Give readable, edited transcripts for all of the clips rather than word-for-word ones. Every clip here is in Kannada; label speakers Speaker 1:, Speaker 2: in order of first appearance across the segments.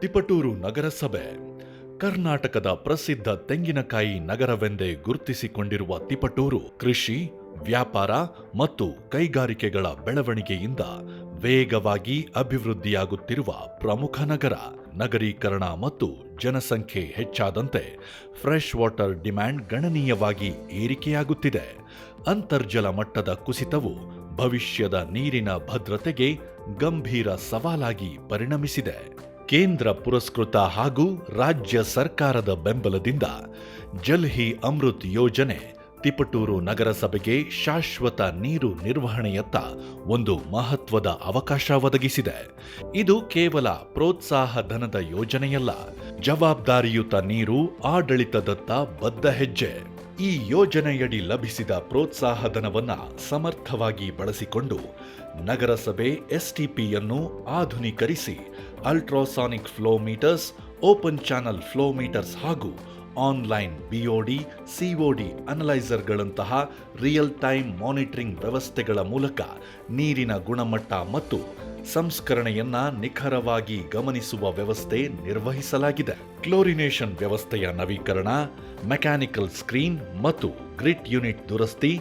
Speaker 1: ತಿಪಟೂರು ನಗರಸಭೆ ಕರ್ನಾಟಕದ ಪ್ರಸಿದ್ಧ ತೆಂಗಿನಕಾಯಿ ನಗರವೆಂದೇ ಗುರುತಿಸಿಕೊಂಡಿರುವ ತಿಪಟೂರು ಕೃಷಿ, ವ್ಯಾಪಾರ ಮತ್ತು ಕೈಗಾರಿಕೆಗಳ ಬೆಳವಣಿಗೆಯಿಂದ ವೇಗವಾಗಿ ಅಭಿವೃದ್ಧಿಯಾಗುತ್ತಿರುವ ಪ್ರಮುಖ ನಗರ. ನಗರೀಕರಣ ಮತ್ತು ಜನಸಂಖ್ಯೆ ಹೆಚ್ಚಾದಂತೆ ಫ್ರೆಶ್ ವಾಟರ್ ಡಿಮ್ಯಾಂಡ್ ಗಣನೀಯವಾಗಿ ಏರಿಕೆಯಾಗುತ್ತಿದೆ. ಅಂತರ್ಜಲ ಮಟ್ಟದ ಕುಸಿತವು ಭವಿಷ್ಯದ ನೀರಿನ ಭದ್ರತೆಗೆ ಗಂಭೀರ ಸವಾಲಾಗಿ ಪರಿಣಮಿಸಿದೆ. ಕೇಂದ್ರ ಪುರಸ್ಕೃತ ಹಾಗೂ ರಾಜ್ಯ ಸರ್ಕಾರದ ಬೆಂಬಲದಿಂದ ಜಲ್ ಹಿ ಅಮೃತ್ ಯೋಜನೆ ತಿಪಟೂರು ನಗರಸಭೆಗೆ ಶಾಶ್ವತ ನೀರು ನಿರ್ವಹಣೆಯತ್ತ ಒಂದು ಮಹತ್ವದ ಅವಕಾಶ ಒದಗಿಸಿದೆ. ಇದು ಕೇವಲ ಪ್ರೋತ್ಸಾಹ ಧನದ ಯೋಜನೆಯಲ್ಲ, ಜವಾಬ್ದಾರಿಯುತ ನೀರು ಆಡಳಿತದತ್ತ ಬದ್ಧ ಹೆಜ್ಜೆ. ಈ ಯೋಜನೆಯಡಿ ಲಭಿಸಿದ ಪ್ರೋತ್ಸಾಹ ಧನವನ್ನು ಸಮರ್ಥವಾಗಿ ಬಳಸಿಕೊಂಡು ನಗರಸಭೆ ಎಸ್ಟಿಪಿಯನ್ನು ಆಧುನೀಕರಿಸಿ ultrasonic flow meters, open channel flow meters ಹಾಗೂ ಆನ್ಲೈನ್ ಬಿಒಡಿ, ಸಿಒಡಿ ಅನಲೈಸರ್ಗಳಂತಹ ರಿಯಲ್ ಟೈಮ್ ಮಾನಿಟರಿಂಗ್ ವ್ಯವಸ್ಥೆಗಳ ಮೂಲಕ ನೀರಿನ ಗುಣಮಟ್ಟ ಮತ್ತು ಸಂಸ್ಕರಣೆಯನ್ನ ನಿಖರವಾಗಿ ಗಮನಿಸುವ ವ್ಯವಸ್ಥೆ ನಿರ್ವಹಿಸಲಾಗಿದೆ. ಕ್ಲೋರಿನೇಷನ್ ವ್ಯವಸ್ಥೆಯ ನವೀಕರಣ, ಮೆಕ್ಯಾನಿಕಲ್ ಸ್ಕ್ರೀನ್ ಮತ್ತು ಗ್ರಿಟ್ ಯೂನಿಟ್ ದುರಸ್ತಿ,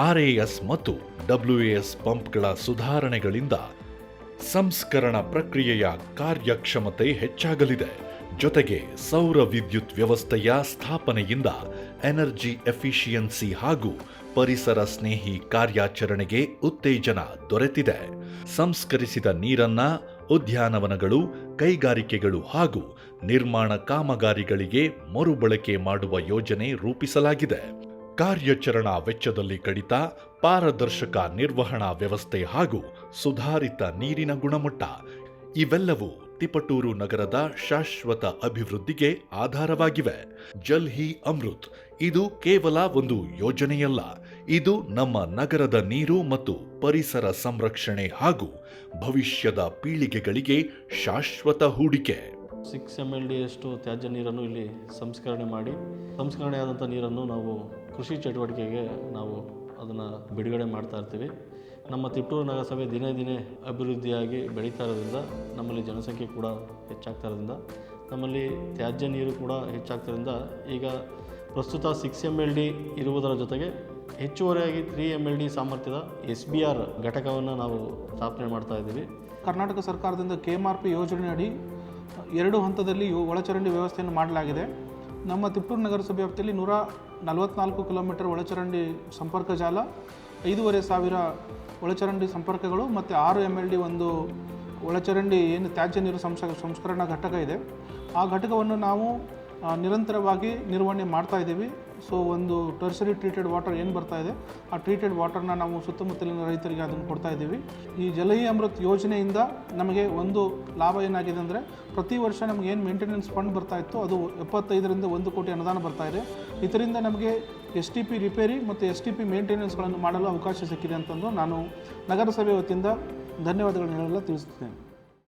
Speaker 1: ಆರ್ಎಎಸ್ ಮತ್ತು ಡಬ್ಲ್ಯೂಎಸ್ ಪಂಪ್ಗಳ ಸುಧಾರಣೆಗಳಿಂದ ಸಂಸ್ಕರಣ ಪ್ರಕ್ರಿಯೆಯ ಕಾರ್ಯಕ್ಷಮತೆ ಹೆಚ್ಚಾಗಲಿದೆ. ಜೊತೆಗೆ ಸೌರ ವಿದ್ಯುತ್ ವ್ಯವಸ್ಥೆಯ ಸ್ಥಾಪನೆಯಿಂದ ಎನರ್ಜಿ ಎಫಿಷಿಯನ್ಸಿ ಹಾಗೂ ಪರಿಸರ ಸ್ನೇಹಿ ಕಾರ್ಯಾಚರಣೆಗೆ ಉತ್ತೇಜನ ದೊರೆತಿದೆ. ಸಂಸ್ಕರಿಸಿದ ನೀರನ್ನ ಉದ್ಯಾನವನಗಳು, ಕೈಗಾರಿಕೆಗಳು ಹಾಗೂ ನಿರ್ಮಾಣ ಕಾಮಗಾರಿಗಳಿಗೆ ಮರುಬಳಕೆ ಮಾಡುವ ಯೋಜನೆ ರೂಪಿಸಲಾಗಿದೆ. ಕಾರ್ಯಾಚರಣಾ ವೆಚ್ಚದಲ್ಲಿ ಕಡಿತ, ಪಾರದರ್ಶಕ ನಿರ್ವಹಣಾ ವ್ಯವಸ್ಥೆ ಹಾಗೂ ಸುಧಾರಿತ ನೀರಿನ ಗುಣಮಟ್ಟ ಇವೆಲ್ಲವೂ ತಿಪಟೂರು ನಗರದ ಶಾಶ್ವತ ಅಭಿವೃದ್ಧಿಗೆ ಆಧಾರವಾಗಿವೆ. ಜಲ್ ಹಿ ಅಮೃತ್ ಇದು ಕೇವಲ ಒಂದು ಯೋಜನೆಯಲ್ಲ, ಇದು ನಮ್ಮ ನಗರದ ನೀರು ಮತ್ತು ಪರಿಸರ ಸಂರಕ್ಷಣೆ ಹಾಗೂ ಭವಿಷ್ಯದ ಪೀಳಿಗೆಗಳಿಗೆ ಶಾಶ್ವತ ಹೂಡಿಕೆ.
Speaker 2: 6 MLD ಅಷ್ಟು ತ್ಯಾಜ್ಯ ನೀರನ್ನು ಇಲ್ಲಿ ಸಂಸ್ಕರಣೆಯಾದಂಥ ನೀರನ್ನು ನಾವು ಕೃಷಿ ಚಟುವಟಿಕೆಗೆ ನಾವು ಅದನ್ನು ಬಿಡುಗಡೆ ಮಾಡ್ತಾ ಇರ್ತೀವಿ. ನಮ್ಮ ತಿಪಟೂರು ನಗರಸಭೆ ದಿನೇ ದಿನೇ ಅಭಿವೃದ್ಧಿಯಾಗಿ ಬೆಳೀತಾ ಇರೋದ್ರಿಂದ ನಮ್ಮಲ್ಲಿ ಜನಸಂಖ್ಯೆ ಕೂಡ ಹೆಚ್ಚಾಗ್ತಾ ಇರೋದ್ರಿಂದ ನಮ್ಮಲ್ಲಿ ತ್ಯಾಜ್ಯ ನೀರು ಕೂಡ ಹೆಚ್ಚಾಗ್ತಾರಿಂದ ಈಗ ಪ್ರಸ್ತುತ 6 MLD ಇರುವುದರ ಜೊತೆಗೆ ಹೆಚ್ಚುವರಿಯಾಗಿ 3 MLD ಸಾಮರ್ಥ್ಯದ SBR ಘಟಕವನ್ನು ನಾವು ಸ್ಥಾಪನೆ ಮಾಡ್ತಾ ಇದ್ದೀವಿ.
Speaker 3: ಕರ್ನಾಟಕ ಸರ್ಕಾರದಿಂದ KMRP ಯೋಜನೆಯಡಿ 2 ಹಂತದಲ್ಲಿ ಒಳಚರಂಡಿ ವ್ಯವಸ್ಥೆಯನ್ನು ಮಾಡಲಾಗಿದೆ. ನಮ್ಮ ತಿಪಟೂರು ನಗರಸಭೆ ವ್ಯಾಪ್ತಿಯಲ್ಲಿ 144 ಕಿಲೋಮೀಟರ್ ಒಳಚರಂಡಿ ಸಂಪರ್ಕ ಜಾಲ, 5,500 ಒಳಚರಂಡಿ ಸಂಪರ್ಕಗಳು ಮತ್ತು 6 MLD ಒಂದು ಒಳಚರಂಡಿ ಏನು ತ್ಯಾಜ್ಯ ನೀರು ಸಂಸ್ಕರಣಾ ಘಟಕ ಇದೆ. ಆ ಘಟಕವನ್ನು ನಾವು ನಿರಂತರವಾಗಿ ನಿರ್ವಹಣೆ ಮಾಡ್ತಾ ಇದ್ದೀವಿ. ಸೊ ಒಂದು ಟರ್ಸರಿ ಟ್ರೀಟೆಡ್ ವಾಟರ್ ಏನು ಬರ್ತಾ ಇದೆ, ಆ ಟ್ರೀಟೆಡ್ ವಾಟರ್ನ ನಾವು ಸುತ್ತಮುತ್ತಲಿನ ರೈತರಿಗೆ ಅದನ್ನು ಕೊಡ್ತಾ ಇದ್ದೀವಿ. ಈ ಜಲ್ ಹಿ ಅಮೃತ್ ಯೋಜನೆಯಿಂದ ನಮಗೆ ಒಂದು ಲಾಭ ಏನಾಗಿದೆ ಅಂದರೆ, ಪ್ರತಿ ವರ್ಷ ನಮಗೆ ಏನು ಮೇಂಟೆನೆನ್ಸ್ ಫಂಡ್ ಬರ್ತಾ ಇತ್ತು ಅದು 75ರಿಂದ 1 ಕೋಟಿ ಅನುದಾನ ಬರ್ತಾ ಇದೆ. ಇದರಿಂದ ನಮಗೆ STP ರಿಪೇರಿ ಮತ್ತು STP ಮೇಂಟೆನೆನ್ಸ್ಗಳನ್ನು ಮಾಡಲು ಅವಕಾಶ ಸಿಕ್ಕಿದೆ ಅಂತಂದು ನಾನು ನಗರಸಭೆ ವತಿಯಿಂದ ಧನ್ಯವಾದಗಳನ್ನು ಹೇಳಲು ತಿಳಿಸುತ್ತೇನೆ.